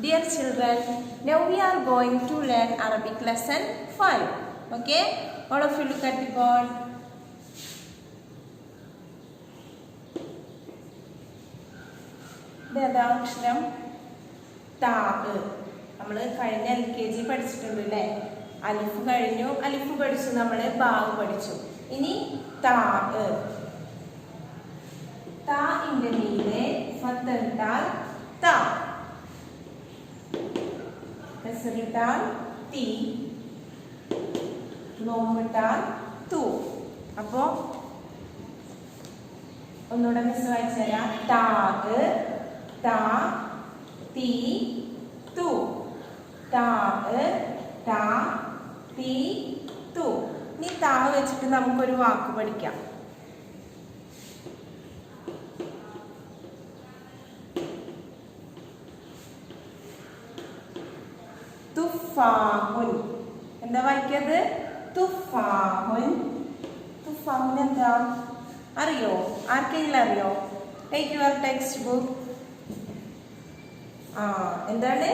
Dear children, now we are going to learn Arabic lesson 5. Okay? All of you look at the board. The അക്ഷരം താ. നമ്മൾ കഴിഞ്ഞ LKG പഠിച്ചിട്ടുണ്ട് അല്ലേ? അലിഫ് കഴിഞ്ഞു, അലിഫ് പഠിച്ചു, നമ്മൾ ബാവ് പഠിച്ചു. ഇനി താ. താ ഇന്റെ മീതെ ഫത്തഹിട്ടാൽ താ, കസറിട്ടാൽ തീ, നോമിട്ടാൽ തു. അപ്പോ ഒന്നുകൂടെ മിസ് വായിച്ചു തരാം. താ, താ, തീ, തു. താ, താ, തീ, തു. ഇനി താ വെച്ചിട്ട് നമുക്കൊരു വാക്ക് പഠിക്കാം. തുഫാഹുൻ. എന്താ വായിക്കത്? തുഫാഹുൻ. തുഫാഹുൻ എന്താ അറിയോ? ആർക്കെങ്കിലും അറിയോ? Take your text book. എന്താണ്?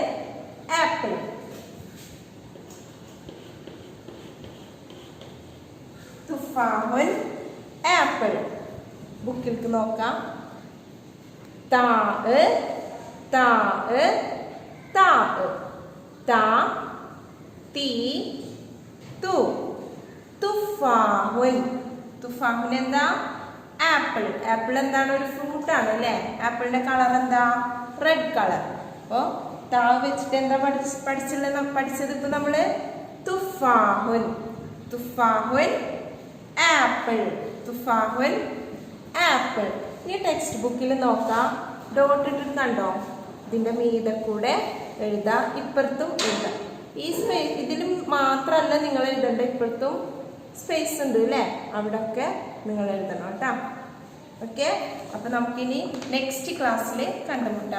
ആപ്പിൾ. തുഫാഹുൻ ആപ്പിൾ. ബുക്കിലേക്ക് നോക്കാം. താ, താ, താ, താ, തീ, തു. തുഫാഹുൻ. തുഫാഹുൻ എന്താ? ആപ്പിൾ. ആപ്പിൾ എന്താണ്? ഒരു ഫ്രൂട്ട് ആണ് അല്ലേ? ആപ്പിളിന്റെ കളർ എന്താ? Red colour. അപ്പോ താ വെച്ചിട്ട് എന്താ പഠിച്ചത് ഇപ്പൊ നമ്മള്? തുഫാഹുൻ. തുഫാഹുൻ ആപ്പിൾ. തുഫാഹുൻ ആപ്പിൾ. ഈ ടെക്സ്റ്റ് ബുക്കിൽ നോക്കാം. ഡോട്ട് ഇട്ടിട്ടുണ്ടോ? ഇതിന്റെ മീതെ കൂടെ എഴുതാം, ഇപ്പുറത്തും എഴുതാം. ഈ സ്പേസ് ഇതിൽ മാത്രമല്ല നിങ്ങൾ എഴുതേണ്ട, ഇപ്പുറത്തും സ്പേസ് ഉണ്ട് അല്ലേ? അവിടെ ഒക്കെ നിങ്ങൾ എഴുതണം കേട്ടോ. ഓക്കെ, അപ്പൊ നമുക്കിനി നെക്സ്റ്റ് ക്ലാസ്സിൽ കണ്ടുമുട്ടാം.